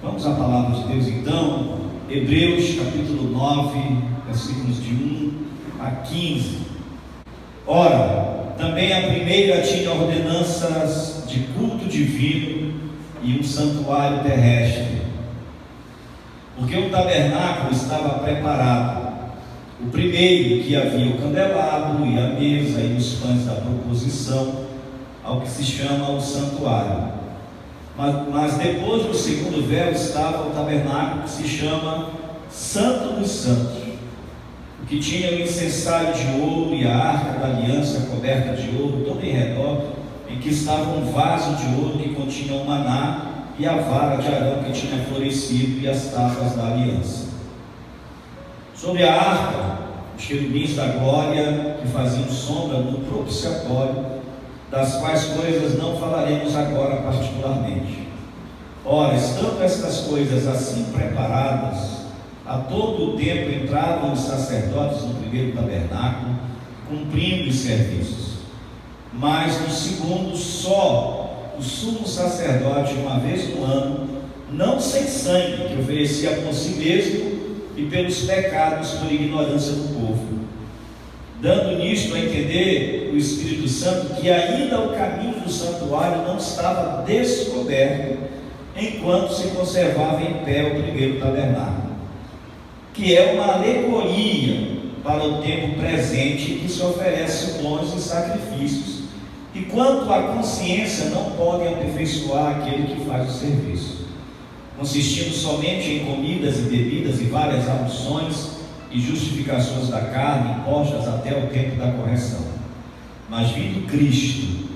Vamos à palavra de Deus então, Hebreus capítulo 9, versículos de 1 a 15. Ora, também a primeira tinha ordenanças de culto divino e um santuário terrestre, porque o tabernáculo estava preparado. O primeiro, que havia o candelabro e a mesa e os pães da proposição, ao que se chama o santuário. Mas depois do segundo véu estava o tabernáculo, que se chama Santo dos Santos, o que tinha o incensário de ouro e a arca da aliança coberta de ouro todo em redor, em que estava um vaso de ouro que continha o maná e a vara de Arão que tinha florescido e as tábuas da aliança. Sobre a arca, os querubins da glória que faziam sombra no propiciatório, das quais coisas não falaremos agora particularmente. Ora, estando estas coisas assim preparadas, a todo o tempo entravam os sacerdotes no primeiro tabernáculo, cumprindo os serviços. Mas no segundo, só o sumo sacerdote, uma vez no ano, não sem sangue, que oferecia por si mesmo e pelos pecados por ignorância do povo, dando nisto a entender o Espírito Santo que ainda o caminho do santuário não estava descoberto, enquanto se conservava em pé o primeiro tabernáculo, que é uma alegoria para o tempo presente em que se oferece dons e sacrifícios, e quanto à consciência não podem aperfeiçoar aquele que faz o serviço, consistindo somente em comidas e bebidas e várias abluções e justificações da carne impostas até o tempo da correção. Mas vindo Cristo,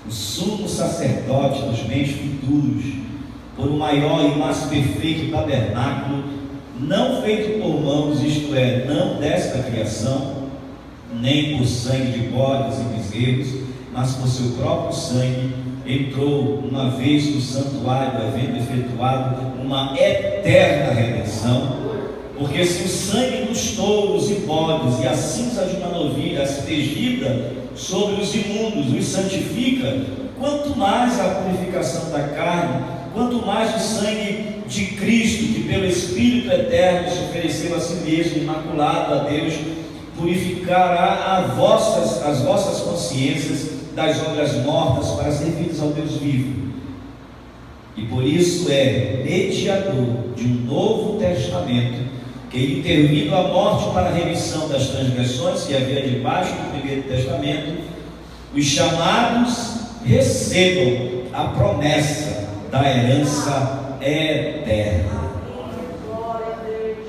o sumo sacerdote dos bens futuros, por um maior e mais perfeito tabernáculo, não feito por mãos, isto é, não desta criação, nem por sangue de bodes e bezerros, mas por seu próprio sangue, entrou uma vez no santuário, havendo efetuado uma eterna redenção. Porque se o sangue dos touros e bodes e a cinza de uma novilha aspergida sobre os imundos os santifica, quanto mais a purificação da carne, quanto mais o sangue de Cristo, que pelo Espírito eterno se ofereceu a si mesmo, imaculado a Deus, purificará as vossas consciências das obras mortas para servires ao Deus vivo. E por isso é mediador de um novo testamento, que intervindo a morte para a remissão das transgressões que havia debaixo do primeiro testamento, os chamados recebam a promessa da herança eterna.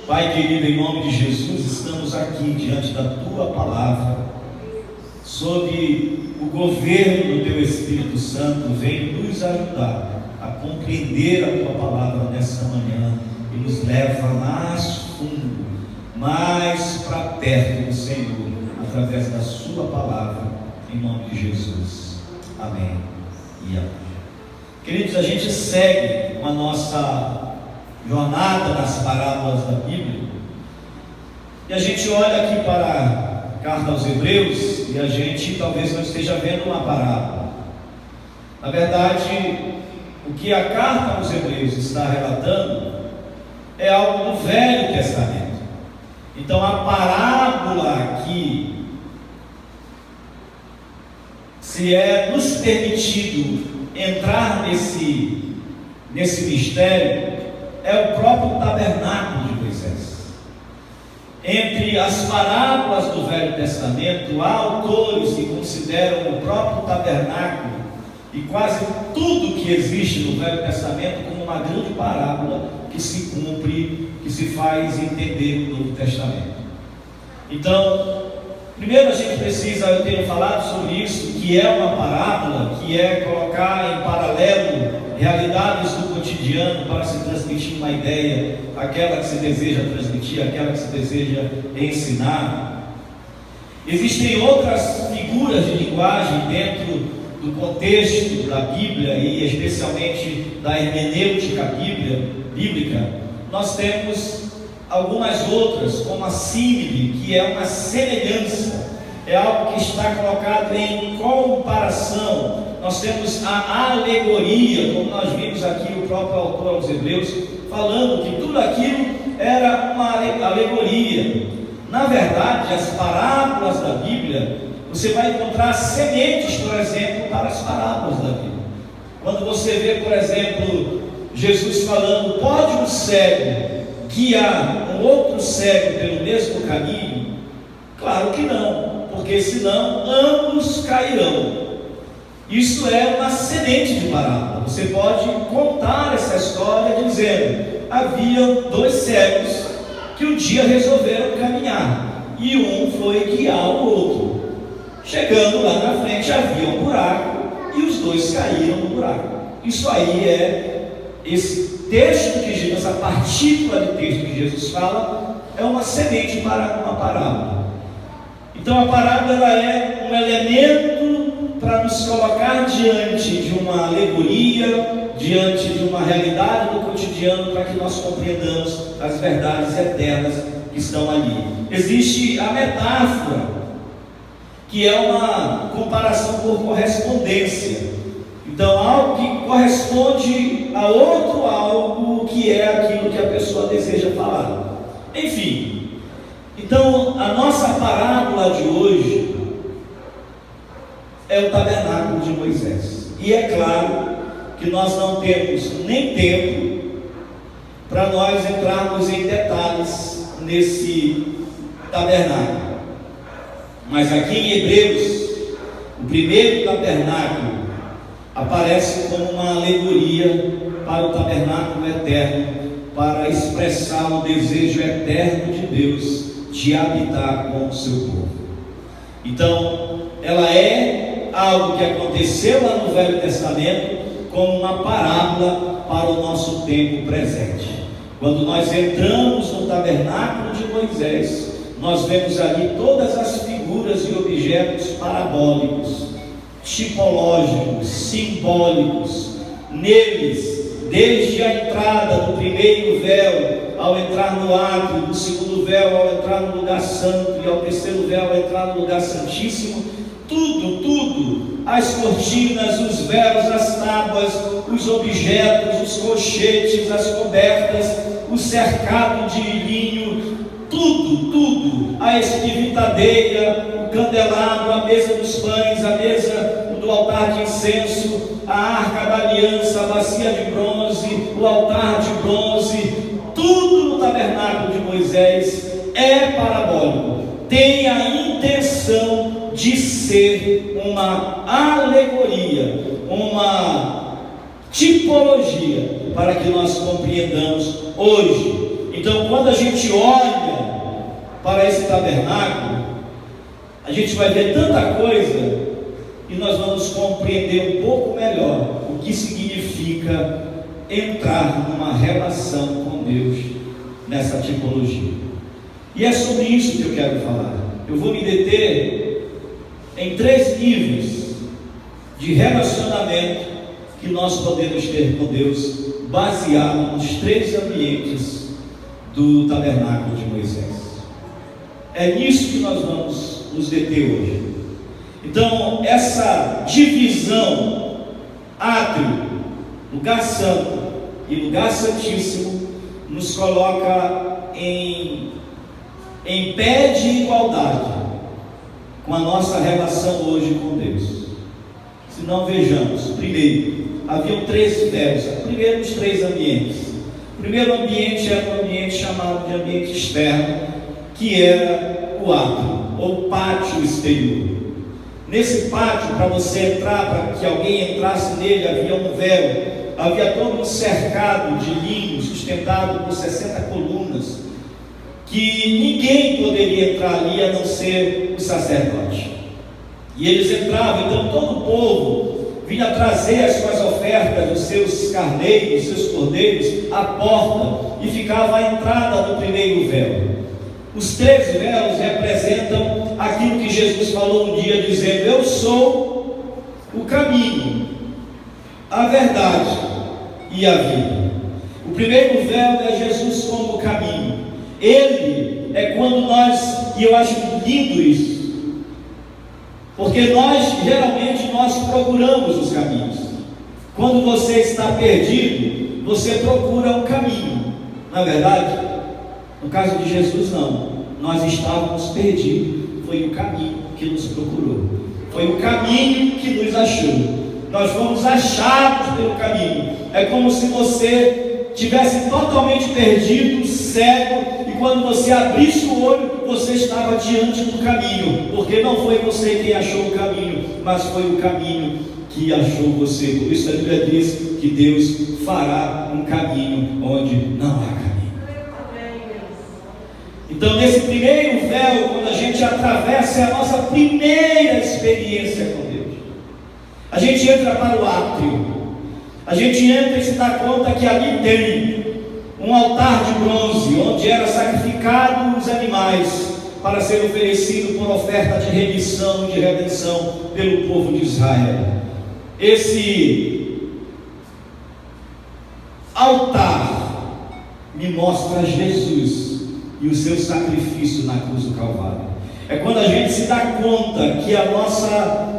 Pai querido, em nome de Jesus, estamos aqui diante da Tua palavra, sob o governo do Teu Espírito Santo. Vem nos ajudar a compreender a Tua palavra nessa manhã e nos leva mais fundo, mais para perto do Senhor, através da Sua palavra, em nome de Jesus. Amém e amém. Queridos, a gente segue com a nossa jornada nas parábolas da Bíblia, e a gente olha aqui para a carta aos Hebreus, e a gente talvez não esteja vendo uma parábola. Na verdade, o que a carta aos Hebreus está relatando é algo do Velho Testamento. Então a parábola aqui, se é nos permitido entrar nesse mistério, é o próprio tabernáculo de Moisés. Entre as parábolas do Velho Testamento, há autores que consideram o próprio tabernáculo e quase tudo que existe no Velho Testamento como uma grande parábola que se cumpre, que se faz entender no Novo Testamento. Então, primeiro a gente precisa, eu tenho falado sobre isso, que é uma parábola, que é colocar em paralelo realidades do cotidiano para se transmitir uma ideia, aquela que se deseja transmitir, aquela que se deseja ensinar. Existem outras figuras de linguagem dentro do contexto da Bíblia e especialmente da hermenêutica bíblica. Nós temos algumas outras, como a símile, que é uma semelhança, é algo que está colocado em comparação, nós temos a alegoria, como nós vimos aqui o próprio autor aos Hebreus, falando que tudo aquilo era uma alegoria. Na verdade, as parábolas da Bíblia, você vai encontrar sementes, por exemplo, para as parábolas da Bíblia. Quando você vê, por exemplo, Jesus falando, pode um cego guiar um outro cego pelo mesmo caminho? Claro que não, porque senão ambos cairão. Isso é uma semente de parábola. Você pode contar essa história dizendo, havia dois cegos que um dia resolveram caminhar, e um foi guiar o outro. Chegando lá na frente havia um buraco, e os dois caíram no buraco. Isso aí é esse texto que Jesus, a partícula de texto que Jesus fala, é uma semente para uma parábola. Então a parábola ela é um elemento para nos colocar diante de uma alegoria, diante de uma realidade do cotidiano, para que nós compreendamos as verdades eternas que estão ali. Existe a metáfora, que é uma comparação por correspondência. Então, algo que corresponde a outro algo que é aquilo que a pessoa deseja falar. Enfim, então a nossa parábola de hoje é o tabernáculo de Moisés. E é claro que nós não temos nem tempo para nós entrarmos em detalhes nesse tabernáculo. Mas aqui em Hebreus, o primeiro tabernáculo aparece como uma alegoria para o tabernáculo eterno, para expressar o desejo eterno de Deus de habitar com o seu povo. Então, ela é algo que aconteceu lá no Velho Testamento, como uma parábola para o nosso tempo presente. Quando nós entramos no tabernáculo de Moisés, nós vemos ali todas as figuras e objetos parabólicos, tipológicos, simbólicos. Neles, desde a entrada do primeiro véu ao entrar no átrio, do segundo véu ao entrar no lugar santo, e ao terceiro véu ao entrar no lugar santíssimo, tudo, as cortinas, os véus, as tábuas, os objetos, os colchetes, as cobertas, o cercado de linho, tudo, a esquivitadeira, o candelabro, a mesa dos pães, a mesa do altar de incenso, a arca da aliança, a bacia de bronze, o altar de bronze, tudo no tabernáculo de Moisés é parabólico, tem a intenção de ser uma alegoria, uma tipologia, para que nós compreendamos hoje. Então, quando a gente olha para esse tabernáculo, a gente vai ver tanta coisa, e nós vamos compreender um pouco melhor o que significa entrar numa relação com Deus nessa tipologia. E é sobre isso que eu quero falar. Eu vou me deter em 3 níveis de relacionamento que nós podemos ter com Deus, baseado nos 3 ambientes do tabernáculo de Moisés. É nisso que nós vamos nos deter hoje. Então, essa divisão, átrio, lugar santo e lugar santíssimo, nos coloca em pé de igualdade com a nossa relação hoje com Deus. Se não, vejamos. Primeiro, haviam 3 véus, primeiro os 3 ambientes. O primeiro ambiente era um ambiente chamado de ambiente externo, que era o átrio, ou pátio exterior. Nesse pátio, para você entrar, para que alguém entrasse nele, havia um véu, havia todo um cercado de linho, sustentado por 60 colunas, que ninguém poderia entrar ali a não ser o sacerdote. E eles entravam, então todo o povo vinha trazer as suas ofertas, os seus carneiros, os seus cordeiros, à porta, e ficava à entrada do primeiro véu. Os 3 véus representam aquilo que Jesus falou um dia, dizendo: eu sou o caminho, a verdade e a vida. O primeiro véu é Jesus como caminho. Ele é quando nós, e eu acho lindo isso, Porque geralmente nós procuramos os caminhos. Quando você está perdido, você procura um caminho. Não é verdade? No caso de Jesus, não. Nós estávamos perdidos. Foi o caminho que nos procurou. Foi o caminho que nos achou. Nós fomos achados pelo caminho. É como se você tivesse totalmente perdido, cego, e quando você abrisse o olho, você estava diante do caminho, porque não foi você quem achou o caminho, mas foi o caminho que achou você. Por isso a Bíblia diz que Deus fará um caminho onde não há caminho. Então, nesse primeiro véu, quando a gente atravessa, é a nossa primeira experiência com Deus. A gente entra para o átrio, a gente entra e se dá conta que ali tem um altar de bronze, onde era sacrificado os animais para ser oferecido por oferta de remissão e de redenção pelo povo de Israel. Esse altar me mostra Jesus e o seu sacrifício na cruz do Calvário. É quando a gente se dá conta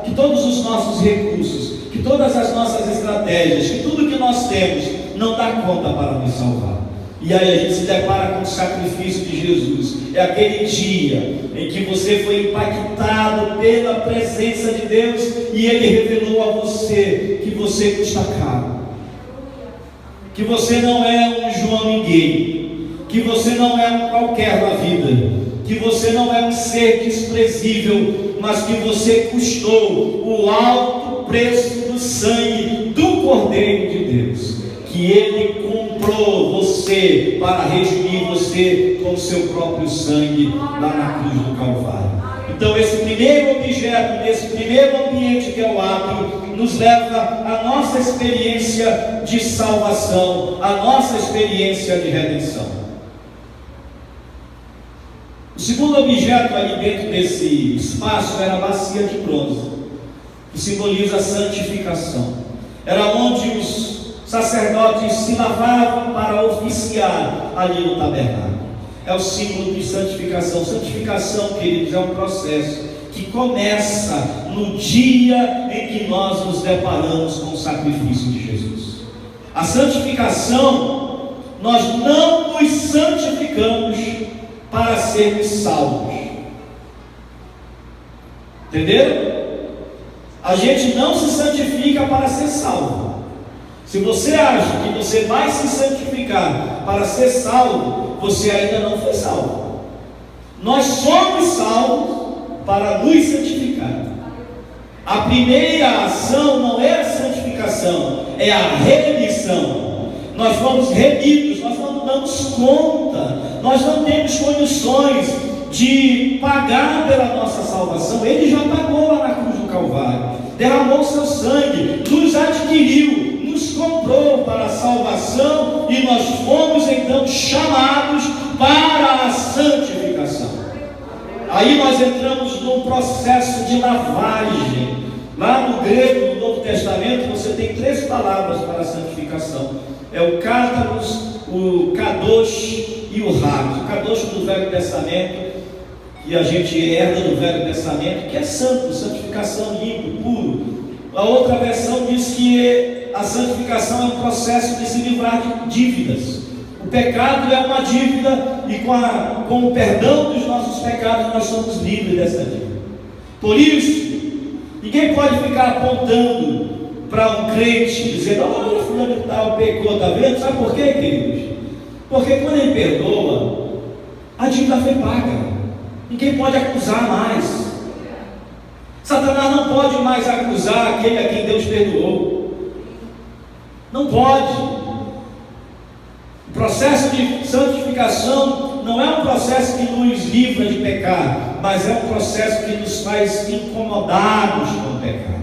que todos os nossos recursos, que todas as nossas estratégias, que tudo que nós temos não dá conta para nos salvar. E aí a gente se depara com o sacrifício de Jesus. É aquele dia em que você foi impactado pela presença de Deus e Ele revelou a você que você custa caro, que você não é um João ninguém, que você não é um qualquer na vida, que você não é um ser desprezível, mas que você custou o alto preço do sangue do Cordeiro de Deus, que Ele comprou você para redimir você com o seu próprio sangue lá na cruz do Calvário. Então esse primeiro objeto, esse primeiro ambiente que é o átrio, nos leva à nossa experiência de salvação, à nossa experiência de redenção. O segundo objeto ali dentro desse espaço era a bacia de bronze, que simboliza a santificação. Era onde os sacerdotes se lavavam para oficiar ali no tabernáculo. É o símbolo de santificação. Santificação, queridos, é um processo que começa no dia em que nós nos deparamos com o sacrifício de Jesus. A santificação, nós não nos santificamos para sermos salvos. Entenderam? A gente não se santifica para ser salvo. Se você acha que você vai se santificar para ser salvo, você ainda não foi salvo. Nós somos salvos para nos santificar. A primeira ação não é a santificação, é a remissão. Nós fomos remidos, nós não damos conta, nós não temos condições de pagar pela nossa salvação. Ele já pagou lá na cruz do Calvário, derramou seu sangue, nos adquiriu, nos comprou para a salvação, e nós fomos então chamados para a santificação. Aí nós entramos num processo de lavagem. Lá no grego, no Novo Testamento, você tem 3 palavras para a santificação: é o cátaros, o kadosh e o hagios. O kadosh do Velho Testamento, que a gente herda do Velho Testamento, que é santo, santificação, limpo, puro. A outra versão diz que a santificação é um processo de se livrar de dívidas. O pecado é uma dívida, e com o perdão dos nossos pecados nós somos livres dessa dívida. Por isso, ninguém pode ficar apontando para um crente, dizendo: olha, fulano de tal pecou, está vendo? Sabe por quê, queridos? Porque quando ele perdoa, a dívida foi paga. Ninguém pode acusar mais. Satanás não pode mais acusar aquele a quem Deus perdoou. Não pode. O processo de santificação não é um processo que nos livra de pecar, mas é um processo que nos faz incomodados com o pecado.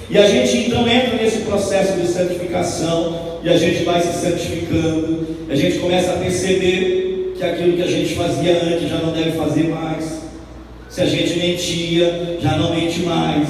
E a gente então entra nesse processo de santificação, e a gente vai se santificando, a gente começa a perceber que aquilo que a gente fazia antes já não deve fazer mais. Se a gente mentia, já não mente mais.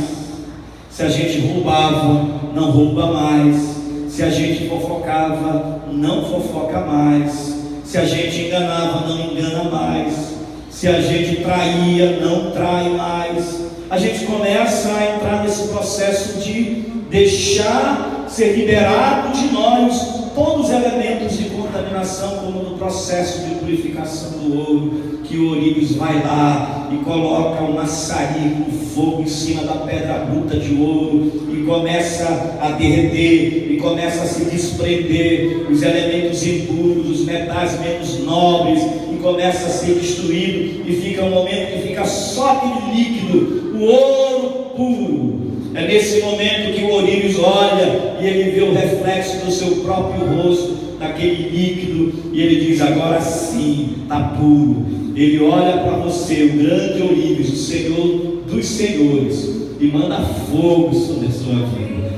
Se a gente roubava, não rouba mais. Se a gente fofocava, não fofoca mais. Se a gente enganava, não engana mais. Se a gente traía, não trai mais. a gente começa a entrar nesse processo de deixar ser liberado de nós todos os elementos de contaminação, como no processo de purificação do ouro, que o ourives vai lá e coloca um açaí com fogo em cima da pedra bruta de ouro e começa a derreter, e começa a se desprender os elementos impuros, os metais menos nobres, e começa a ser destruído, e fica um momento que fica só aquele líquido, o ouro puro. É nesse momento que o ourives olha e ele vê o reflexo do seu próprio rosto naquele líquido, e ele diz: agora sim, está puro. Ele olha para você, o grande ourives, o Senhor dos senhores, e manda fogo sobre a sua vida,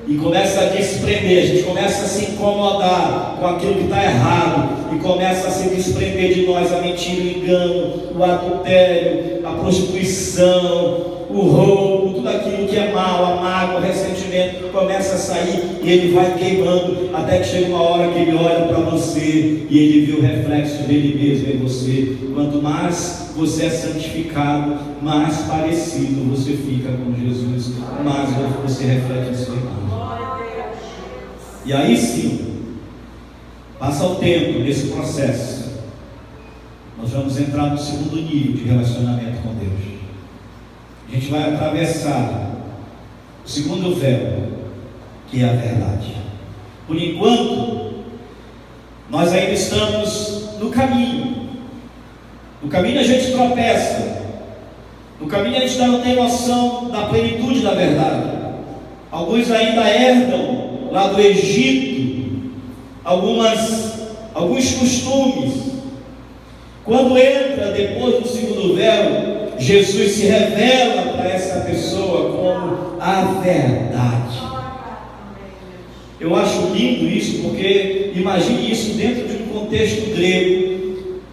e começa a desprender. A gente começa a se incomodar com aquilo que está errado, e começa a se desprender de nós a mentira, o engano, o adultério, a prostituição, o roubo, tudo aquilo que é mal, a mágoa, o ressentimento, começa a sair, e ele vai queimando, até que chega uma hora que ele olha para você e ele vê o reflexo dele mesmo em você. Quanto mais você é santificado, mais parecido você fica com Jesus, mais você reflete a sua imagem. E aí sim, passa o tempo nesse processo, nós vamos entrar no segundo nível de relacionamento com Deus. A gente vai atravessar o segundo véu, que é a verdade. Por enquanto, nós ainda estamos no caminho. No caminho a gente tropeça. No caminho a gente ainda não tem noção da plenitude da verdade. Alguns ainda herdam lá do Egito alguns costumes. Quando entra depois do segundo véu, Jesus se revela para essa pessoa como a verdade. Eu acho lindo isso, porque imagine isso dentro de um contexto grego.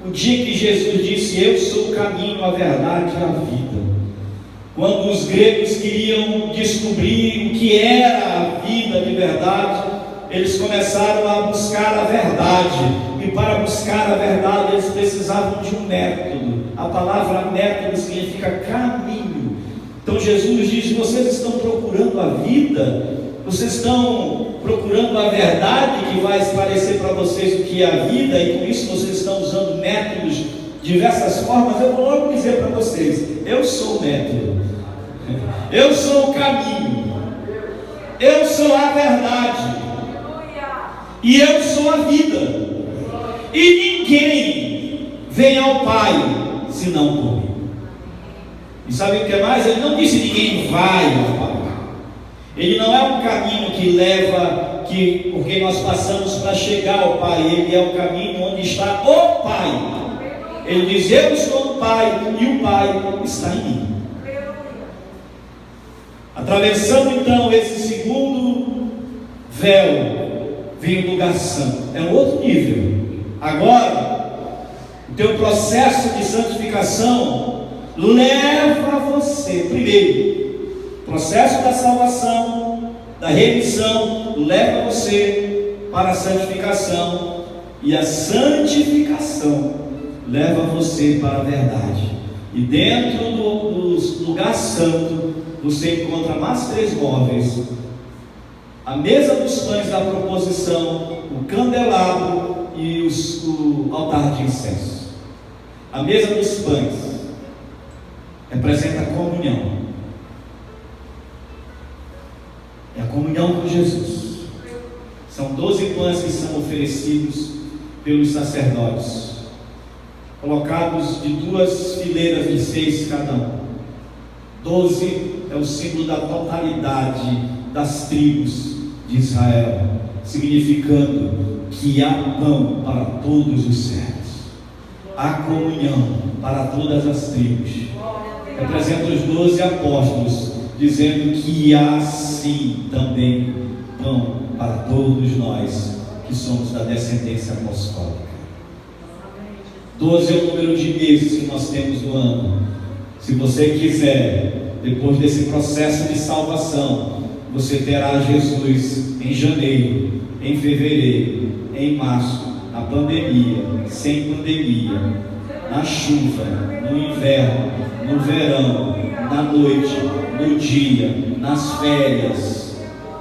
O dia que Jesus disse: eu sou o caminho, a verdade e a vida. Quando os gregos queriam descobrir o que era a vida de verdade, eles começaram a buscar a verdade. E para buscar a verdade eles precisavam de um método. A palavra método significa caminho. Então Jesus diz: vocês estão procurando a vida, vocês estão procurando a verdade que vai esclarecer para vocês o que é a vida, e com isso vocês estão usando métodos de diversas formas. Eu vou logo dizer para vocês: eu sou o método, eu sou o caminho, eu sou a verdade e eu sou a vida. E ninguém vem ao Pai senão por mim. E sabe o que é mais? Ele não disse ninguém vai ao Pai. Ele não é um caminho que leva, porque nós passamos para chegar ao Pai. Ele é o caminho onde está o Pai. Ele diz: eu estou no Pai e o Pai está em mim. Atravessando então esse segundo véu, vem o lugar santo. É um outro nível. Agora, o teu processo de santificação leva você, primeiro, processo da salvação, da remissão, leva você para a santificação, e a santificação leva você para a verdade. E dentro do lugar santo, você encontra mais 3 móveis: a mesa dos pães da proposição, o candelabro e o altar de incenso. A mesa dos pães representa a comunhão, é a comunhão com Jesus. São 12 pães que são oferecidos pelos sacerdotes, colocados de 2 fileiras de 6 cada um. 12 é o símbolo da totalidade das tribos de Israel, significando que há pão para todos os servos, há comunhão para todas as tribos. Representa os 12 apóstolos, dizendo que há sim também pão para todos nós que somos da descendência apostólica. 12 é o número de meses que nós temos no ano. Se você quiser, depois desse processo de salvação, você terá Jesus em janeiro, em fevereiro, em março, na pandemia, sem pandemia, na chuva, no inverno, no verão, na noite, no dia, nas férias,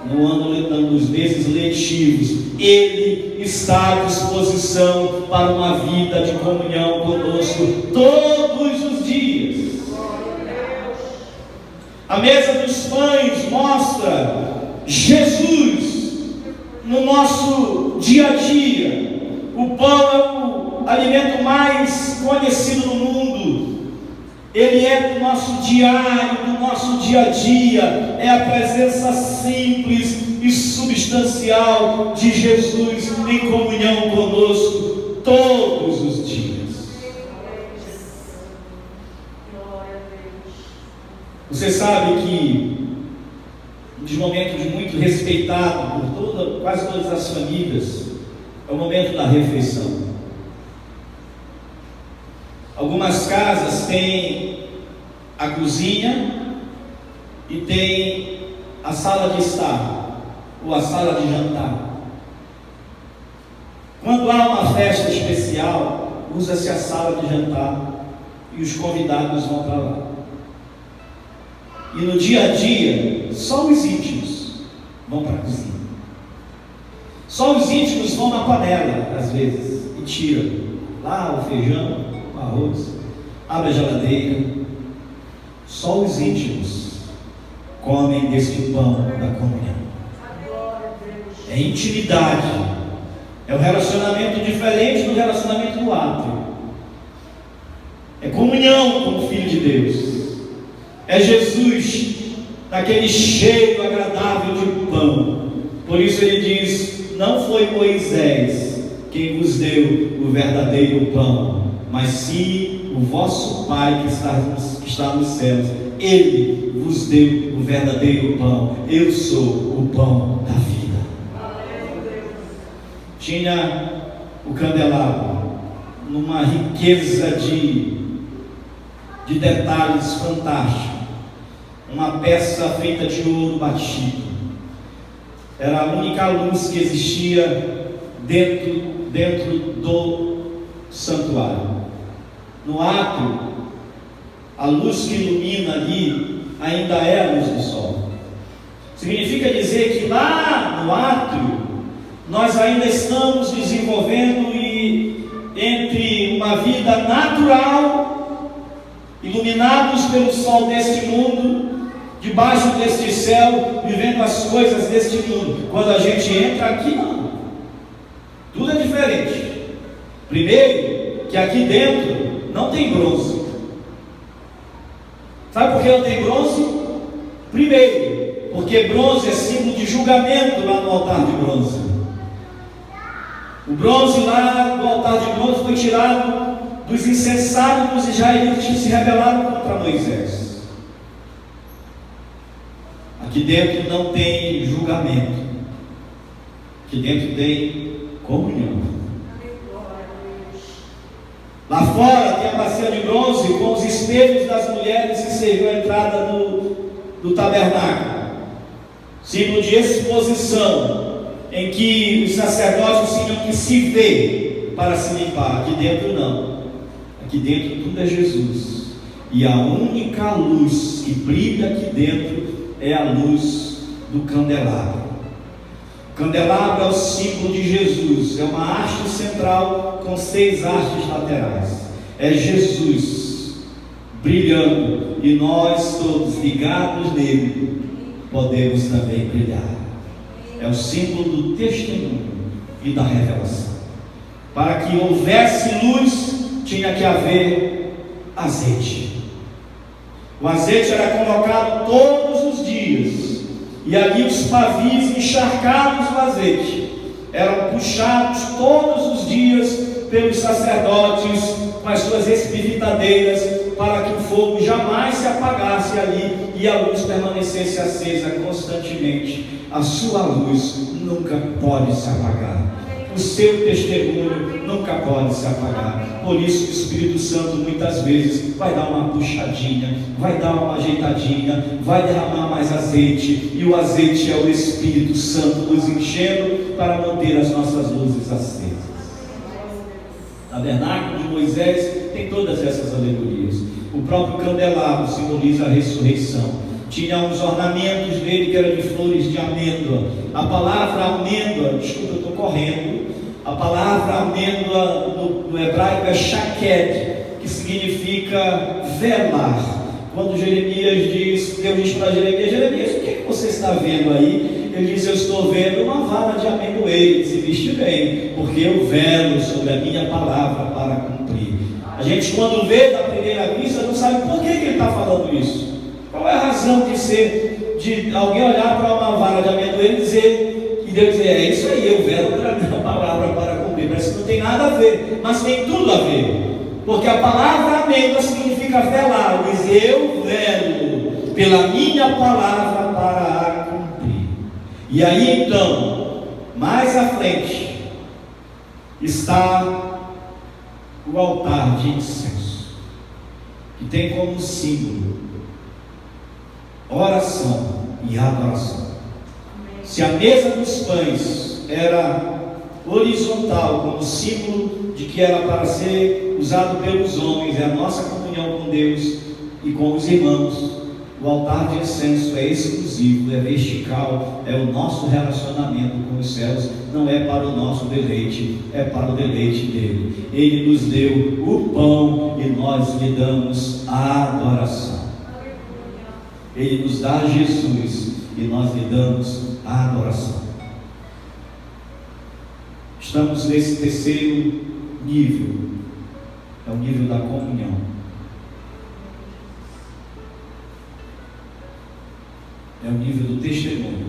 no ano, nos meses letivos. Ele está à disposição para uma vida de comunhão conosco todos os dias. A mesa dos pães mostra Jesus no nosso dia a dia. O pão é o alimento mais conhecido no mundo. Ele é do nosso diário, do nosso dia a dia. É a presença simples e substancial de Jesus em comunhão conosco todos os dias. Você sabe que um dos momentos muito respeitado por quase todas as famílias é o momento da refeição. Algumas casas têm a cozinha e tem a sala de estar, ou a sala de jantar. Quando há uma festa especial, usa-se a sala de jantar e os convidados vão para lá. E no dia a dia, só os íntimos vão para a cozinha. Só os íntimos vão na panela, às vezes, e tiram lá o feijão, o arroz, abre a geladeira. Só os íntimos comem deste pão da comunhão. É intimidade. É um relacionamento diferente do relacionamento do átrio. É comunhão com o Filho de Deus. É Jesus naquele cheiro agradável de pão. Por isso ele diz: não foi Moisés quem vos deu o verdadeiro pão, mas sim o vosso Pai que está nos céus. Ele vos deu o verdadeiro pão. Eu sou o pão da vida. Tinha o candelabro numa riqueza de detalhes fantásticos. Uma peça feita de ouro batido. Era a única luz que existia dentro do santuário. No átrio, a luz que ilumina ali ainda é a luz do sol. Significa dizer que lá no átrio nós ainda estamos desenvolvendo entre uma vida natural, iluminados pelo sol deste mundo, debaixo deste céu, vivendo as coisas deste mundo. Quando a gente entra aqui, não. Tudo é diferente. Primeiro, que aqui dentro não tem bronze. Sabe por que não tem bronze? Primeiro, porque bronze é símbolo de julgamento lá no altar de bronze. O bronze lá no altar de bronze foi tirado dos insensatos dos israelitas que se rebelaram contra Moisés. Aqui dentro não tem julgamento. Aqui dentro tem comunhão. Lá fora tem a bacia de bronze com os espelhos das mulheres que serviam a entrada do tabernáculo. Símbolo de exposição, em que os sacerdotes tinham que se ver para se limpar. Aqui dentro não. Aqui dentro tudo é Jesus. E a única luz que brilha aqui dentro é a luz do candelabro. O candelabro é o símbolo de Jesus. É uma haste central com 6 hastes laterais. É Jesus brilhando, e nós todos ligados nele podemos também brilhar. É o símbolo do testemunho e da revelação. Para que houvesse luz, tinha que haver azeite. O azeite era colocado todos os dias, e ali os pavis encharcados no azeite eram puxados todos os dias pelos sacerdotes com as suas espivitadeiras, para que o fogo jamais se apagasse ali e a luz permanecesse acesa constantemente. A sua luz nunca pode se apagar. O seu testemunho nunca pode se apagar. Por isso o Espírito Santo muitas vezes vai dar uma puxadinha, vai dar uma ajeitadinha, vai derramar mais azeite, e o azeite é o Espírito Santo nos enchendo para manter as nossas luzes acesas. tabernáculo de Moisés tem todas essas alegorias. O próprio candelabro simboliza a ressurreição. Tinha uns ornamentos nele que eram de flores de amêndoa. A palavra amêndoa, desculpa, eu estou correndo. A palavra amêndoa no hebraico é shaked, que significa velar. Quando Jeremias diz, Deus diz para Jeremias, o que você está vendo aí? Ele diz, eu estou vendo uma vara de amendoeiro. Se viste bem, porque eu velo sobre a minha palavra para cumprir. A gente, quando vê da primeira vista, não sabe por que ele está falando isso. Qual é a razão de alguém olhar para uma vara de amendoeiro e dizer, e Deus dizer, é isso aí, eu velo pela minha palavra para cumprir. Parece que não tem nada a ver, mas tem tudo a ver. Porque a palavra amêndoa significa velar. Diz, eu velo pela minha palavra para a cumprir. E aí então, mais à frente, está o altar de incenso, que tem como símbolo oração e adoração. Se a mesa dos pães era horizontal, como símbolo de que era para ser usado pelos homens, é a nossa comunhão com Deus e com os irmãos, o altar de incenso é exclusivo, é vertical, é o nosso relacionamento com os céus, não é para o nosso deleite, é para o deleite dele. Ele nos deu o pão e nós lhe damos a adoração. Ele nos dá Jesus e nós lhe damos a adoração. Estamos nesse terceiro nível, é o nível da comunhão. É o nível do testemunho.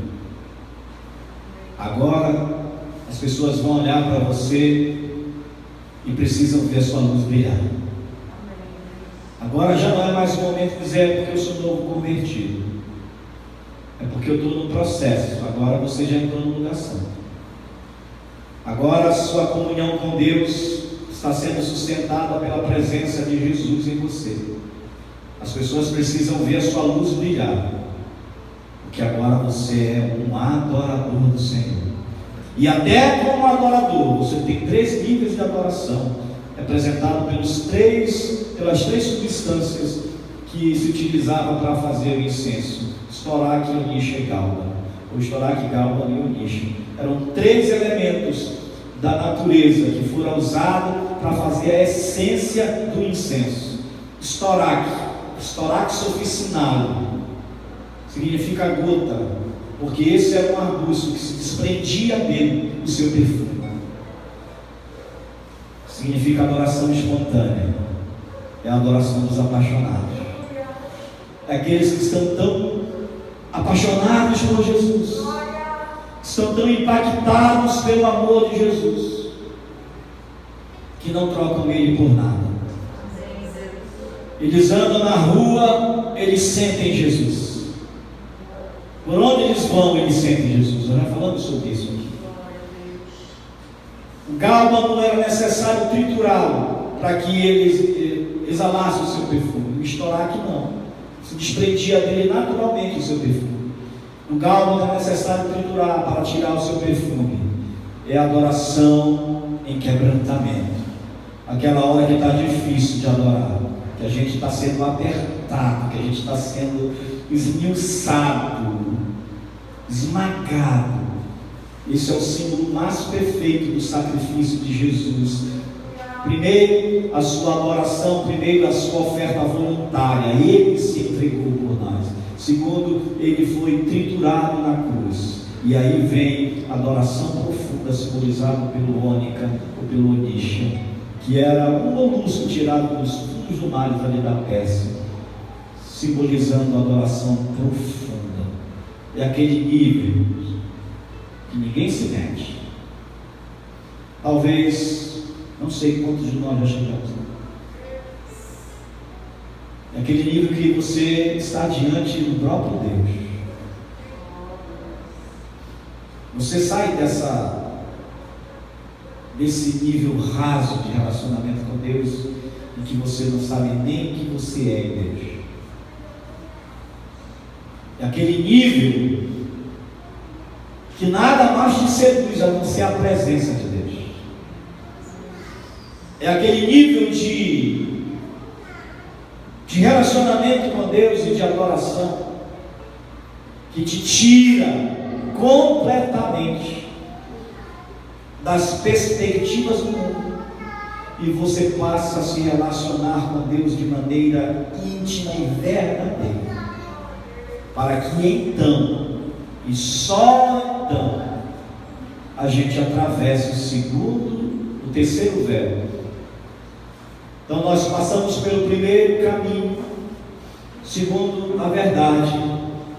Agora as pessoas vão olhar para você e precisam ver a sua luz brilhar. Agora já não é mais o momento de dizer é porque eu sou novo convertido, é porque eu estou no processo. Agora você já entrou no lugar santo. Agora a sua comunhão com Deus está sendo sustentada pela presença de Jesus em você. As pessoas precisam ver a sua luz brilhar, porque agora você é um adorador do Senhor. E até como adorador, você tem 3 níveis de adoração, representado pelas três substâncias que se utilizava para fazer o incenso: estoraque, onixa e galba. Ou estoraque, galba e onixa. Eram 3 elementos da natureza que foram usados para fazer a essência do incenso. Estoraque oficinado, significa gota, porque esse era um arbusto que se desprendia dele o seu perfume. Significa adoração espontânea, é a adoração dos apaixonados, é aqueles que estão tão apaixonados por Jesus, estão tão impactados pelo amor de Jesus, que não trocam ele por nada. Eles andam na rua, eles sentem Jesus. Por onde eles vão, eles sentem Jesus. Eu já falando sobre isso aqui. O galba não era necessário triturá-lo para que ele exalasse o seu perfume. O estoraque não. Se desprendia dele naturalmente o seu perfume. O galba não é necessário triturar para tirar o seu perfume. É adoração em quebrantamento. Aquela hora que está difícil de adorar, que a gente está sendo apertado, que a gente está sendo esmiuçado, esmagado. Esse é o símbolo mais perfeito do sacrifício de Jesus. Primeiro, a sua adoração. Primeiro, a sua oferta voluntária. Ele se entregou por nós. Segundo, ele foi triturado na cruz. E aí vem a adoração profunda, simbolizada pelo ônica ou pelo onixa, que era um molusco tirado dos fundos do mar ali da Pérsia, simbolizando a adoração profunda. É aquele nível que ninguém se mete. Talvez, não sei quantos de nós já chegamos. É aquele nível que você está diante do próprio Deus. Você sai desse nível raso de relacionamento com Deus, em que você não sabe nem que você é em Deus. É aquele nível que nada mais te seduz a não ser a presença de Deus. É aquele nível de relacionamento com Deus e de adoração que te tira completamente das perspectivas do mundo e você passa a se relacionar com Deus de maneira íntima e verdadeira, para que então, e só então, a gente atravesse o terceiro véu. Então nós passamos pelo primeiro caminho, segundo a verdade,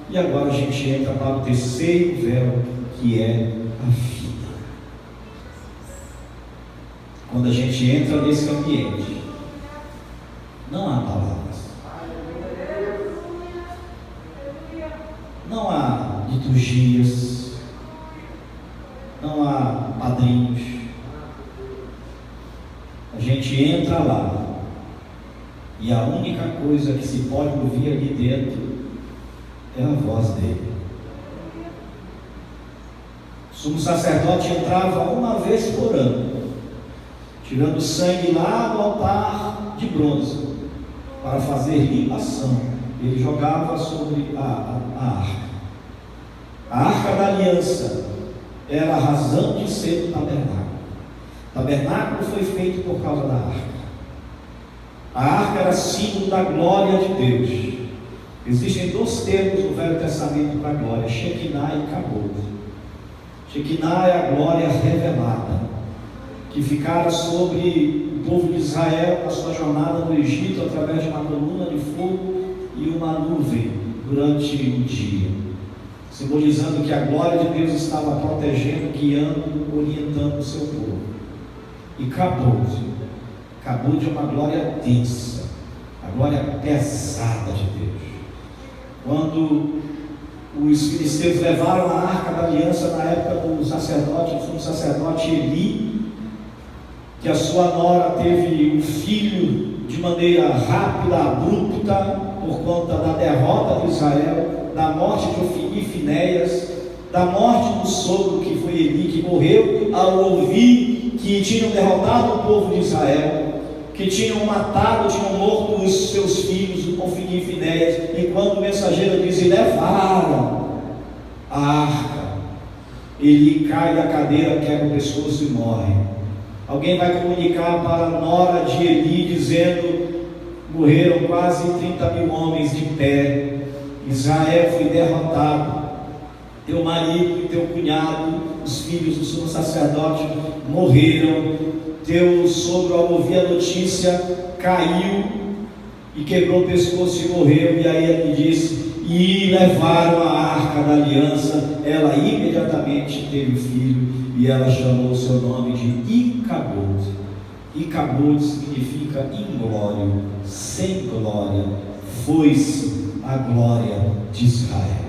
e agora a gente entra para o terceiro véu, que é a vida. Quando a gente entra nesse ambiente, não há palavras, não há liturgias, não há padrinhos. A gente entra lá e a única coisa que se pode ouvir ali dentro é a voz dele. O sumo sacerdote entrava uma vez por ano, tirando sangue lá do altar de bronze, para fazer libação. Ele jogava sobre a arca. A arca da aliança era a razão de ser do tabernáculo. O tabernáculo foi feito por causa da arca. A arca era símbolo da glória de Deus. Existem dois termos no Velho Testamento para a glória: Shekinah e Kabod. Shekinah é a glória revelada, que ficara sobre o povo de Israel na sua jornada no Egito, através de uma coluna de fogo e uma nuvem durante o dia, simbolizando que a glória de Deus estava protegendo, guiando, orientando o seu povo. E Kabod é uma glória densa, a glória pesada de Deus. Quando os filisteus levaram a arca da aliança na época do sacerdote Eli, que a sua nora teve um filho de maneira rápida, abrupta, por conta da derrota de Israel, da morte de Ofni e Finéias, da morte do sogro que foi Eli, que morreu ao ouvir que tinham derrotado o povo de Israel, que tinham morto os seus filhos, Ofni e Finéias, e quando o mensageiro diz: e levaram a arca, Eli cai da cadeira, quebra o pescoço e morre. Alguém vai comunicar para a nora de Eli, dizendo: morreram quase 30.000 homens de pé, Israel foi derrotado, teu marido e teu cunhado, os filhos do sumo sacerdote, morreram, teu sogro, ao ouvir a notícia, caiu e quebrou o pescoço e morreu. E aí ele disse: e levaram a arca da aliança. Ela imediatamente teve filho e ela chamou o seu nome de Icabod. Icabod significa inglório, sem glória. Foi-se a glória de Israel.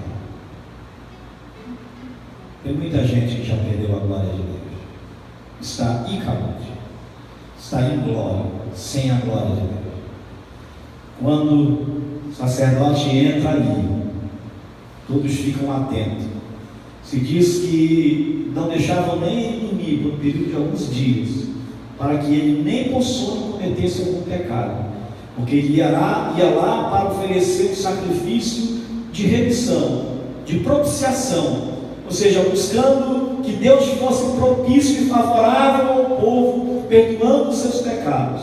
Tem muita gente que já perdeu a glória de Deus. Está Icabod, está em glória, sem a glória de Deus. Quando o sacerdote entra ali, todos ficam atentos. Se diz que não deixavam nem ele dormir por um período de alguns dias, para que ele nem por sono cometesse algum pecado, porque ele ia lá para oferecer um sacrifício de remissão, de propiciação, ou seja, buscando que Deus fosse propício e favorável ao povo, perdoando os seus pecados.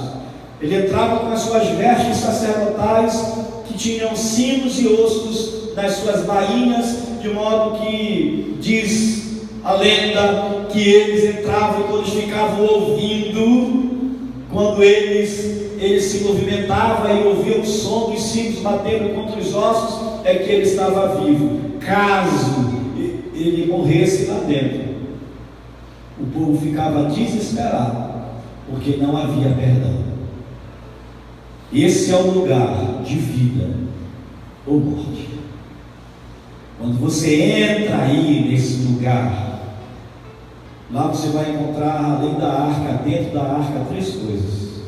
Ele entrava com as suas vestes sacerdotais, que tinham sinos e ossos nas suas bainhas, de modo que diz a lenda que eles entravam e todos ficavam ouvindo. Quando eles se movimentavam e ouviam o som dos sinos batendo contra os ossos, é que ele estava vivo. Caso ele morresse lá dentro, o povo ficava desesperado, porque não havia perdão. Esse é o lugar de vida ou morte. Quando você entra aí nesse lugar, lá você vai encontrar, além da arca, dentro da arca, 3 coisas: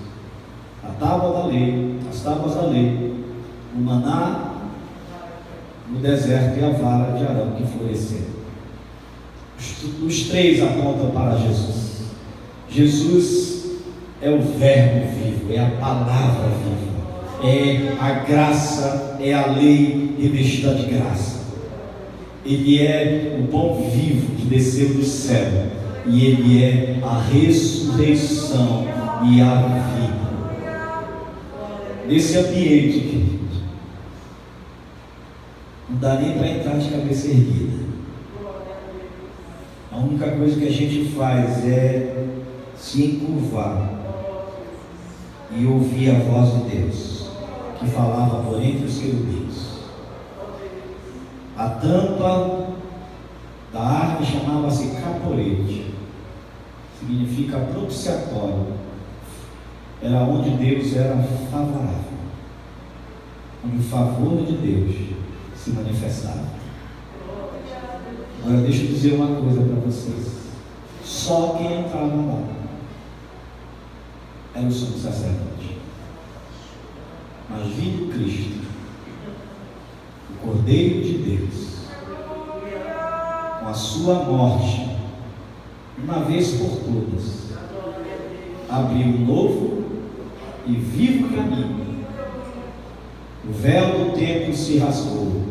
a tábua da lei, as tábuas da lei, o maná no deserto e a vara de Arão que floresceu. Os 3 apontam para Jesus. Jesus é o verbo vivo, é a palavra viva, é a graça, é a lei revestida de graça. Ele é o pão vivo que desceu do céu, e Ele é a ressurreição e a vida. Nesse ambiente, querido, não dá nem para entrar de cabeça erguida. A única coisa que a gente faz é se encurvar e ouvir a voz de Deus, que falava por entre os querubins. A tampa da arca chamava-se caporete, significa propiciatório. Era onde Deus era favorável, onde o favor de Deus se manifestava. Agora deixa eu dizer uma coisa para vocês: só quem entrava lá era o sumo sacerdote. Mas vindo Cristo, o Cordeiro de Deus, com a sua morte, uma vez por todas, abriu um novo e vivo caminho. O véu do templo se rasgou,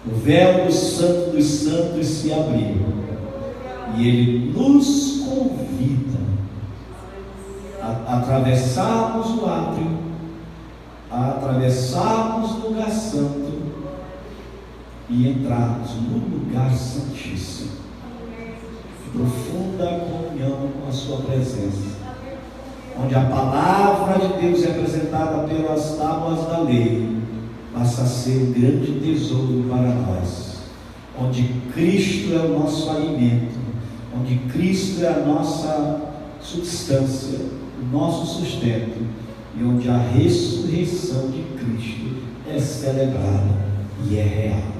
o véu do Santo dos Santos se abriu, e Ele nos convida a atravessarmos o átrio, a atravessarmos o lugar santo e entrarmos no lugar santíssimo, profunda comunhão com a sua presença, onde a palavra de Deus é apresentada pelas tábuas da lei, passa a ser um grande tesouro para nós, onde Cristo é o nosso alimento, onde Cristo é a nossa substância, o nosso sustento, e onde a ressurreição de Cristo é celebrada e é real.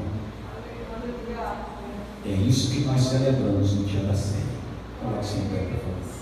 É isso que nós celebramos no dia da ceia. Coloque-se em pé, por favor.